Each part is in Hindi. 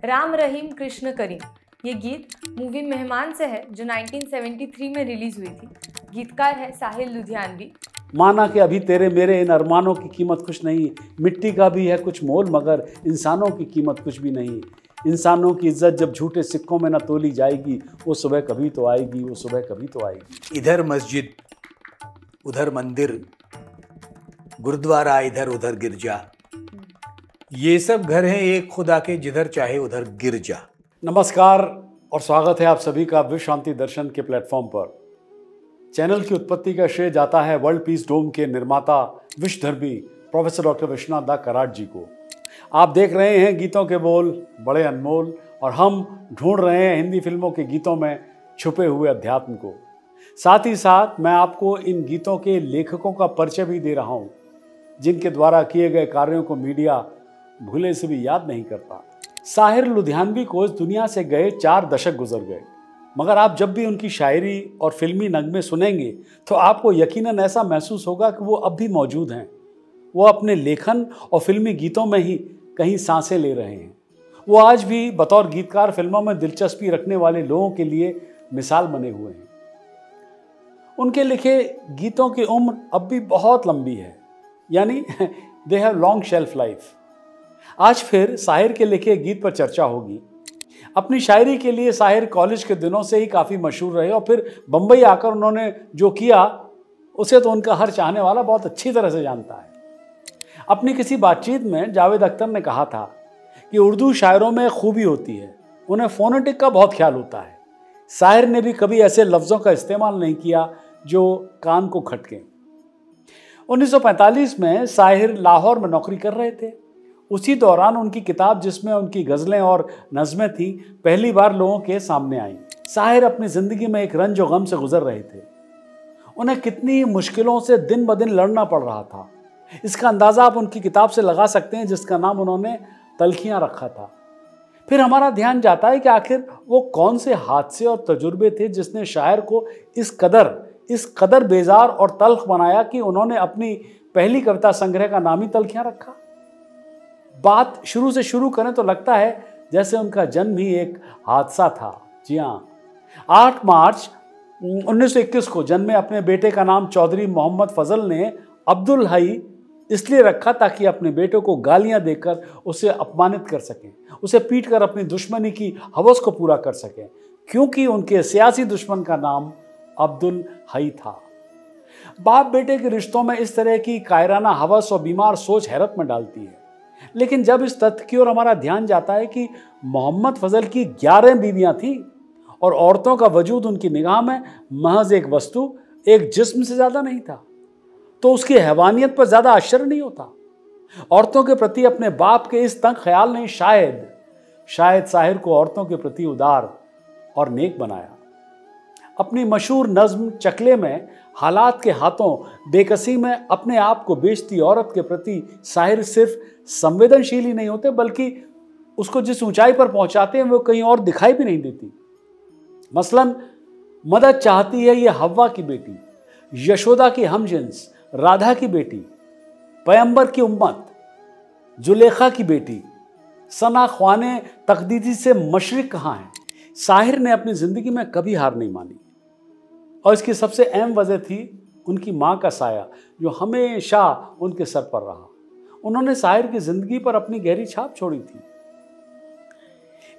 राम रहीम कृष्ण करीम। ये गीत मूवी मेहमान से है जो 1973 में रिलीज हुई थी। गीतकार है साहिर लुधियानवी। माना कि अभी तेरे मेरे इन अरमानों की कीमत कुछ नहीं, मिट्टी का भी है कुछ मोल मगर इंसानों की कीमत कुछ भी नहीं। इंसानों की इज्जत जब झूठे सिक्कों में न तोली जाएगी, वो सुबह कभी तो आएगी, वो सुबह कभी तो आएगी। इधर मस्जिद उधर मंदिर, गुरुद्वारा इधर उधर गिरजा, ये सब घर हैं एक खुदा के, जिधर चाहे उधर गिर जा। नमस्कार और स्वागत है आप सभी का विश्व शांति दर्शन के प्लेटफॉर्म पर। चैनल की उत्पत्ति का श्रेय जाता है वर्ल्ड पीस डोम के निर्माता विश्वधर्मी प्रोफेसर डॉक्टर विश्वनाथ दा कराट जी को। आप देख रहे हैं गीतों के बोल बड़े अनमोल, और हम ढूंढ रहे हैं हिंदी फिल्मों के गीतों में छुपे हुए अध्यात्म को। साथ ही साथ मैं आपको इन गीतों के लेखकों का परिचय भी दे रहा हूँ, जिनके द्वारा किए गए कार्यों को मीडिया भूले से भी याद नहीं करता। साहिर लुधियानवी को इस दुनिया से गए 4 दशक गुजर गए, मगर आप जब भी उनकी शायरी और फिल्मी नगमे सुनेंगे तो आपको यकीनन ऐसा महसूस होगा कि वो अब भी मौजूद हैं। वो अपने लेखन और फिल्मी गीतों में ही कहीं सांसें ले रहे हैं। वो आज भी बतौर गीतकार फिल्मों में दिलचस्पी रखने वाले लोगों के लिए मिसाल बने हुए हैं। उनके लिखे गीतों की उम्र अब भी बहुत लंबी है, यानी they have long shelf life. आज फिर साहिर के लिखे गीत पर चर्चा होगी। अपनी शायरी के लिए साहिर कॉलेज के दिनों से ही काफ़ी मशहूर रहे, और फिर बम्बई आकर उन्होंने जो किया उसे तो उनका हर चाहने वाला बहुत अच्छी तरह से जानता है। अपनी किसी बातचीत में जावेद अख्तर ने कहा था कि उर्दू शायरों में खूबी होती है, उन्हें फोनेटिक का बहुत ख्याल होता है। साहिर ने भी कभी ऐसे लफ्ज़ों का इस्तेमाल नहीं किया जो कान को खटके। 1945 में साहिर लाहौर में नौकरी कर रहे थे। उसी दौरान उनकी किताब, जिसमें उनकी गज़लें और नज़में थी, पहली बार लोगों के सामने आई। साहिर अपनी ज़िंदगी में एक रंज और गम से गुजर रहे थे। उन्हें कितनी मुश्किलों से दिन ब दिन लड़ना पड़ रहा था, इसका अंदाज़ा आप उनकी किताब से लगा सकते हैं, जिसका नाम उन्होंने तलखियाँ रखा था। फिर हमारा ध्यान जाता है कि आखिर वो कौन से हादसे और तजुर्बे थे जिसने शायर को इस कदर बेजार और तल्ख बनाया कि उन्होंने अपनी पहली कविता संग्रह का नाम ही तलखियाँ रखा। बात शुरू से शुरू करें तो लगता है जैसे उनका जन्म ही एक हादसा था। जी हाँ, 8 मार्च 1921 को जन्मे अपने बेटे का नाम चौधरी मोहम्मद फजल ने अब्दुल हई इसलिए रखा ताकि अपने बेटे को गालियां देकर उसे अपमानित कर सकें, उसे पीटकर अपनी दुश्मनी की हवस को पूरा कर सकें, क्योंकि उनके सियासी दुश्मन का नाम अब्दुल हई था। बाप बेटे के रिश्तों में इस तरह की कायराना हवस और बीमार सोच हैरत में डालती है। लेकिन जब इस तथ्य की ओर हमारा ध्यान जाता है कि मोहम्मद फजल की 11 बीवियां थीं और औरतों का वजूद उनकी निगाह में महज एक वस्तु, एक जिस्म से ज़्यादा नहीं था, तो उसकी हैवानियत पर ज़्यादा आश्चर्य नहीं होता। औरतों के प्रति अपने बाप के इस तंग ख्याल ने शायद साहिर को औरतों के प्रति उदार और नेक बनाया। अपनी मशहूर नज्म चकले में हालात के हाथों बेकसी में अपने आप को बेचती औरत के प्रति साहिर सिर्फ संवेदनशील ही नहीं होते, बल्कि उसको जिस ऊंचाई पर पहुंचाते हैं वो कहीं और दिखाई भी नहीं देती। मसलन मदद चाहती है ये हव्वा की बेटी, यशोदा की हमजिन्स राधा की बेटी, पैगंबर की उम्मत जुलेखा की बेटी, सना ख्वाने तकदीसी से मशरिक कहाँ है। साहिर ने अपनी ज़िंदगी में कभी हार नहीं मानी, और इसकी सबसे अहम वजह थी उनकी माँ का साया, जो हमेशा उनके सर पर रहा। उन्होंने साहिर की ज़िंदगी पर अपनी गहरी छाप छोड़ी थी।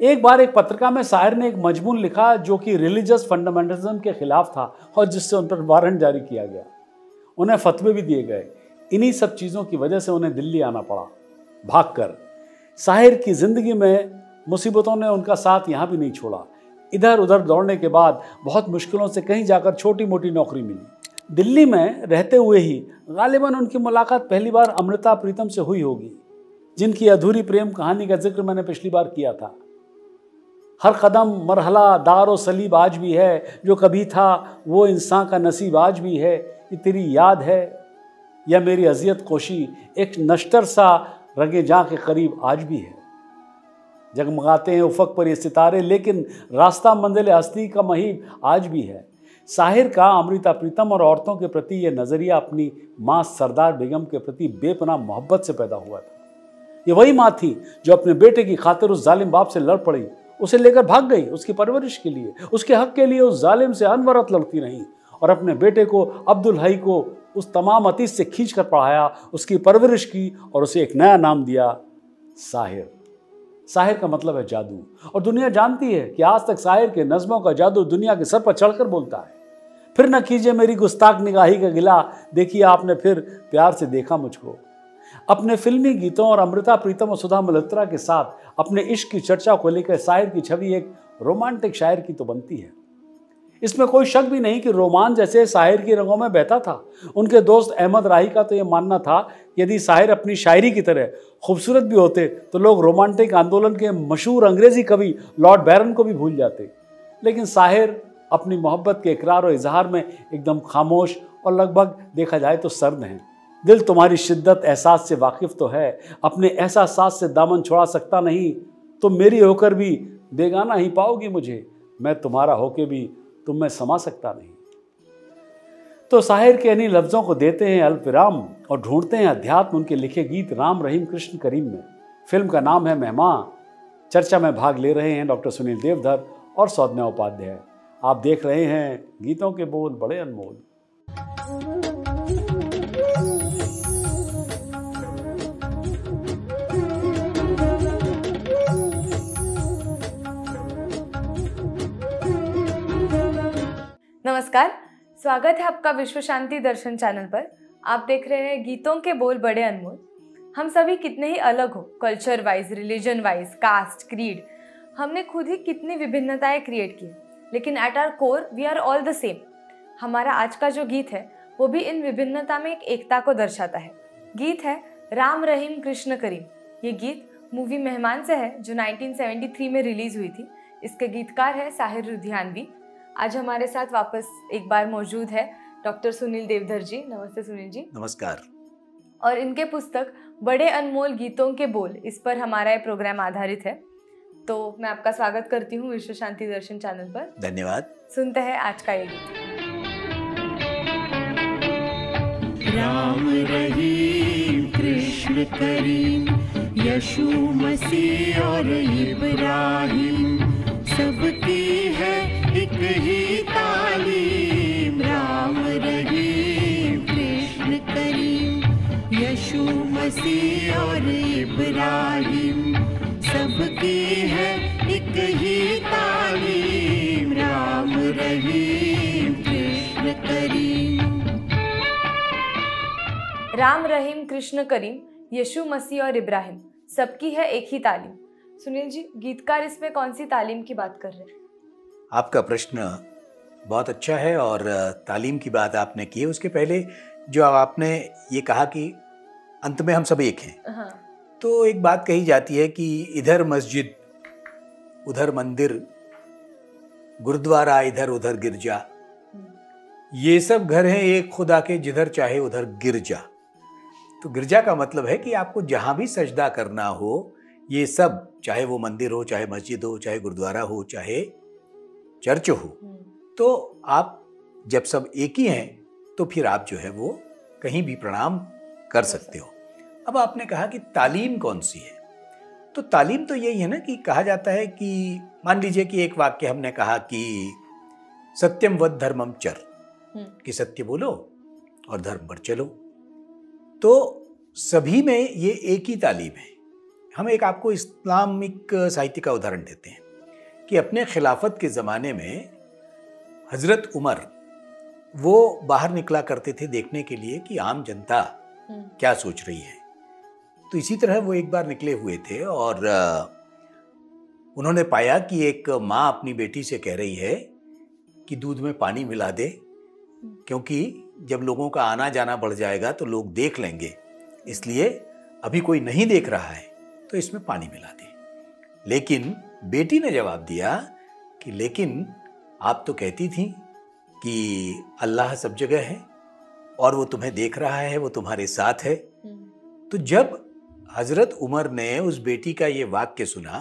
एक बार एक पत्रिका में साहिर ने एक मजमून लिखा जो कि रिलीजियस फंडामेंटलिज्म के खिलाफ था, और जिससे उन पर वारंट जारी किया गया। उन्हें फतवे भी दिए गए। इन्हीं सब चीज़ों की वजह से उन्हें दिल्ली आना पड़ा भागकर। साहिर की ज़िंदगी में मुसीबतों ने उनका साथ यहाँ भी नहीं छोड़ा। इधर उधर दौड़ने के बाद बहुत मुश्किलों से कहीं जाकर छोटी मोटी नौकरी मिली। दिल्ली में रहते हुए ही गालिबन उनकी मुलाकात पहली बार अमृता प्रीतम से हुई होगी, जिनकी अधूरी प्रेम कहानी का जिक्र मैंने पिछली बार किया था। हर कदम मरहला दारो सलीब आज भी है, जो कभी था वो इंसान का नसीब आज भी है। ये तेरी याद है या मेरी अजियत कोशी, एक नश्तर सा रंगे जां के करीब आज भी है। जगमगाते हैं उफक पर ये सितारे, लेकिन रास्ता मंजिल हस्ती का महीब आज भी है। साहिर का अमृता प्रीतम और औरतों के प्रति यह नज़रिया अपनी माँ सरदार बेगम के प्रति बेपनाह मोहब्बत से पैदा हुआ था। ये वही माँ थी जो अपने बेटे की खातिर उस जालिम बाप से लड़ पड़ी, उसे लेकर भाग गई उसकी परवरिश के लिए, उसके हक के लिए उस जालिम से अनवरत लड़ती रही और अपने बेटे को अब्दुल हई को उस तमाम अतीत से खींच कर पढ़ाया, उसकी परवरिश की और उसे एक नया नाम दिया, साहिर। साहिर का मतलब है जादू, और दुनिया जानती है कि आज तक साहिर के नज़्मों का जादू दुनिया के सर पर चढ़कर बोलता है। फिर न कीजिए मेरी गुस्ताख निगाही का गिला, देखिए आपने फिर प्यार से देखा मुझको। अपने फिल्मी गीतों और अमृता प्रीतम और सुधा मल्होत्रा के साथ अपने इश्क की चर्चा को लेकर शायर की छवि एक रोमांटिक शायर की तो बनती है। इसमें कोई शक भी नहीं कि रोमांच जैसे साहिर की रंगों में बहता था। उनके दोस्त अहमद राही का तो यह मानना था कि यदि साहिर अपनी शायरी की तरह खूबसूरत भी होते तो लोग रोमांटिक आंदोलन के मशहूर अंग्रेजी कवि लॉर्ड बैरन को भी भूल जाते। लेकिन साहिर अपनी मोहब्बत के इकरार और इजहार में एकदम खामोश और लगभग देखा जाए तो सर्द हैं। दिल तुम्हारी शिद्दत एहसास से वाकिफ तो है, अपने एहसास से दामन छोड़ा सकता नहीं, तो मेरी होकर भी बेगाना ही पाओगी मुझे, मैं तुम्हारा होके भी तुम में समा सकता नहीं। तो साहिर के इन्हीं लफ्ज़ों को देते हैं अल्पविराम और ढूंढते हैं अध्यात्म उनके लिखे गीत राम रहीम कृष्ण करीम में। फिल्म का नाम है मेहमान। चर्चा में भाग ले रहे हैं डॉक्टर सुनील देवधर और सौम्या उपाध्याय। आप देख रहे हैं गीतों के बोल बड़े अनमोल। नमस्कार, स्वागत है आपका विश्व शांति दर्शन चैनल पर। आप देख रहे हैं गीतों के बोल बड़े अनमोल। हम सभी कितने ही अलग हो, culture wise, religion wise, caste, creed, हमने खुद ही कितनी विभिन्नताएं क्रिएट की, लेकिन at our core we are all the same. हमारा आज का जो गीत है वो भी इन विभिन्नता में एक एकता को दर्शाता है। गीत है राम रहीम कृष्ण करीम। ये गीत मूवी मेहमान से है जो 1973 में रिलीज हुई थी। इसके गीतकार है साहिर लुधियानवी। आज हमारे साथ वापस एक बार मौजूद है डॉक्टर सुनील देवधर जी। नमस्ते सुनील जी। नमस्कार। और इनके पुस्तक बड़े अनमोल गीतों के बोल, इस पर हमारा ये प्रोग्राम आधारित है। तो मैं आपका स्वागत करती हूँ विश्व शांति दर्शन चैनल पर। धन्यवाद। सुनते हैं आज का ये गीत। राम रहीम कृष्ण करीम, यशु मसीह और इब्राहिम, सबकी है एक ही तालीम। राम रहीम कृष्ण करीम, यशु मसीह और इब्राहिम, सबकी है एक ही तालीम। राम रहीम कृष्ण करीम। राम रहीम कृष्ण करीम, यशु मसीह और इब्राहिम, सबकी है एक ही तालीम। सुनील जी, गीतकार इसमें कौन सी तालीम की बात कर रहे हैं? आपका प्रश्न बहुत अच्छा है और तालीम की बात आपने की है। उसके पहले जो आपने ये कहा कि अंत में हम सब एक हैं, हाँ। तो एक बात कही जाती है कि इधर मस्जिद उधर मंदिर, गुरुद्वारा इधर उधर गिरजा, ये सब घर हैं एक खुदा के, जिधर चाहे उधर गिर जा। तो गिरजा का मतलब है कि आपको जहाँ भी सजदा करना हो, ये सब, चाहे वो मंदिर हो, चाहे मस्जिद हो, चाहे गुरुद्वारा हो, चाहे चर्च हो, तो आप जब सब एक ही हैं तो फिर आप जो है वो कहीं भी प्रणाम कर सकते हो। अब आपने कहा कि तालीम कौन सी है, तो तालीम तो यही है ना कि कहा जाता है कि मान लीजिए कि एक वाक्य हमने कहा कि सत्यम वद धर्मम चर, कि सत्य बोलो और धर्म पर चलो। तो सभी में ये एक ही तालीम है। हम एक आपको इस्लामिक साहित्य का उदाहरण देते हैं कि अपने खिलाफत के ज़माने में हज़रत उमर वो बाहर निकला करते थे देखने के लिए कि आम जनता क्या सोच रही है। तो इसी तरह वो एक बार निकले हुए थे और उन्होंने पाया कि एक माँ अपनी बेटी से कह रही है कि दूध में पानी मिला दे, क्योंकि जब लोगों का आना जाना बढ़ जाएगा तो लोग देख लेंगे, इसलिए अभी कोई नहीं देख रहा है तो इसमें पानी मिला दे। लेकिन बेटी ने जवाब दिया कि लेकिन आप तो कहती थी कि अल्लाह सब जगह है और वो तुम्हें देख रहा है, वो तुम्हारे साथ है। तो जब हजरत उमर ने उस बेटी का ये वाक्य सुना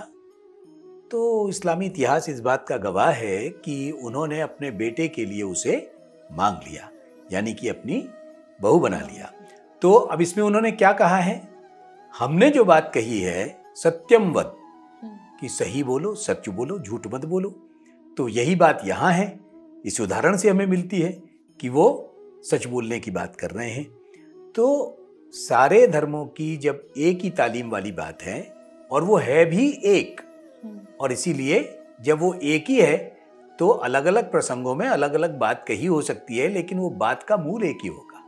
तो इस्लामी इतिहास इस बात का गवाह है कि उन्होंने अपने बेटे के लिए उसे मांग लिया, यानी कि अपनी बहू बना लिया। तो अब इसमें उन्होंने क्या कहा है हमने जो बात कही है सत्यम वद, कि सही बोलो, सच बोलो, झूठ मत बोलो, तो यही बात यहाँ है। इस उदाहरण से हमें मिलती है कि वो सच बोलने की बात कर रहे हैं। तो सारे धर्मों की जब एक ही तालीम वाली बात है और वो है भी एक, और इसीलिए जब वो एक ही है तो अलग अलग प्रसंगों में अलग अलग बात कही हो सकती है, लेकिन वो बात का मूल एक ही होगा।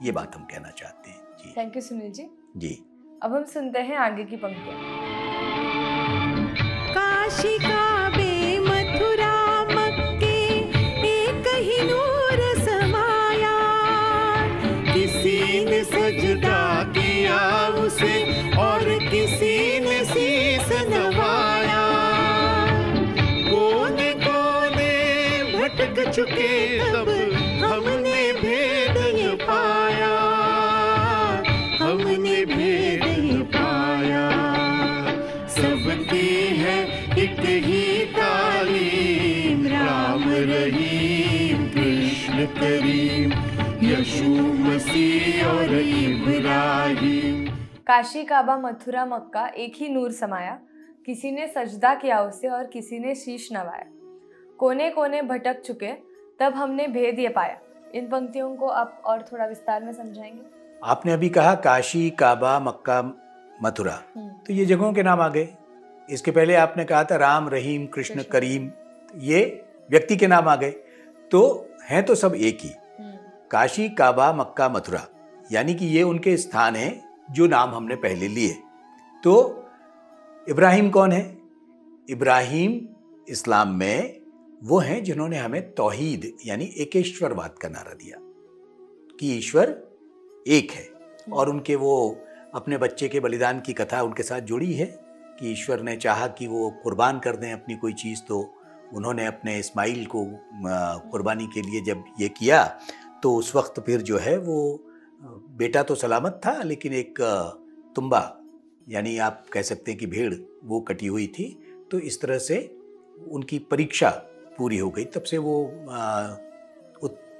ये बात हम कहना चाहते हैं जी। Thank you Sunil ji. जी, अब हम सुनते हैं आगे की पंक्तियां। काशी काबे मथुरा मक्के एक ही नूर समाया, किसी ने सजदा किया उसे और किसी ने शीस नवाया। कोने कोने भटक चुके तब हमने भेद ये पाया, हमने भेद ये पाया। सबकी है एक ही तालीम, राम रहीम कृष्ण करीम, यीशु मसीह और इब्राहिम। काशी काबा मथुरा मक्का एक ही नूर समाया, किसी ने सजदा किया उसे और किसी ने शीश नवाया। कोने कोने भटक चुके तब हमने भेद ये पाया। इन पंक्तियों को आप और थोड़ा विस्तार में समझाएंगे? आपने अभी कहा काशी, काबा, मक्का, मथुरा, तो ये जगहों के नाम आ गए। इसके पहले आपने कहा था राम, रहीम, कृष्ण, करीम, ये व्यक्ति के नाम आ गए। तो हैं तो सब एक ही, काशी, काबा, मक्का, मथुरा, यानी कि ये उनके स्थान हैं जो नाम हमने पहले लिए। तो इब्राहिम कौन है? इब्राहिम इस्लाम में वो हैं जिन्होंने हमें तौहीद यानी एकेश्वरवाद का नारा दिया कि ईश्वर एक है, और उनके वो अपने बच्चे के बलिदान की कथा उनके साथ जुड़ी है कि ईश्वर ने चाहा कि वो कुर्बान कर दें अपनी कोई चीज़, तो उन्होंने अपने इस्माइल को कुर्बानी के लिए जब ये किया तो उस वक्त फिर जो है वो बेटा तो सलामत था, लेकिन एक तुम्बा यानी आप कह सकते हैं कि भेड़ वो कटी हुई थी। तो इस तरह से उनकी परीक्षा पूरी हो गई, तब से वो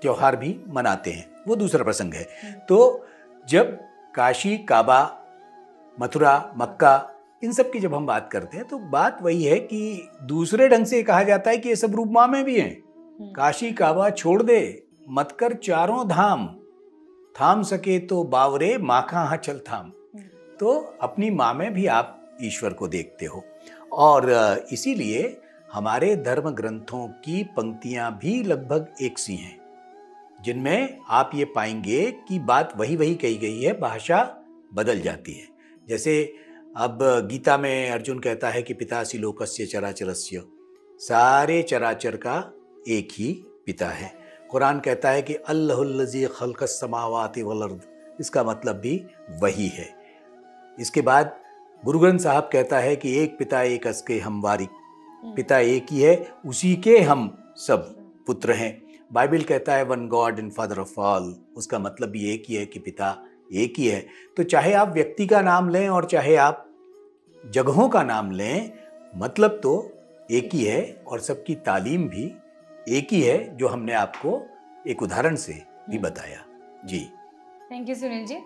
त्योहार भी मनाते हैं, वो दूसरा प्रसंग है। तो जब काशी, काबा, मथुरा, मक्का, इन सब की जब हम बात करते हैं तो बात वही है कि दूसरे ढंग से कहा जाता है कि ये सब रूप माँ में भी हैं। काशी काबा छोड़ दे, मत कर चारों धाम, थाम सके तो बावरे माखा हाँ चल थाम। तो अपनी माँ में भी आप ईश्वर को देखते हो, और इसीलिए हमारे धर्म ग्रंथों की पंक्तियां भी लगभग एक सी हैं, जिनमें आप ये पाएंगे कि बात वही वही कही गई है, भाषा बदल जाती है। जैसे अब गीता में अर्जुन कहता है कि पितासी लोकस्य चराचरस्य, सारे चराचर का एक ही पिता है। कुरान कहता है कि अल्लाहुल्लज़ी खल्क़स समावाति वल अर्द, इसका मतलब भी वही है। इसके बाद गुरु ग्रंथ साहब कहता है कि एक पिता एक असके हम वारिक, पिता एक ही है, उसी के हम सब पुत्र हैं। बाइबल कहता है one God and father of all, उसका मतलब भी एक ही है कि पिता एक ही है। तो चाहे आप व्यक्ति का नाम लें और चाहे आप जगहों का नाम लें, मतलब तो एक ही है, और सबकी तालीम भी एक ही है, जो हमने आपको एक उदाहरण से भी बताया। जी, थैंक यू सुनील जी।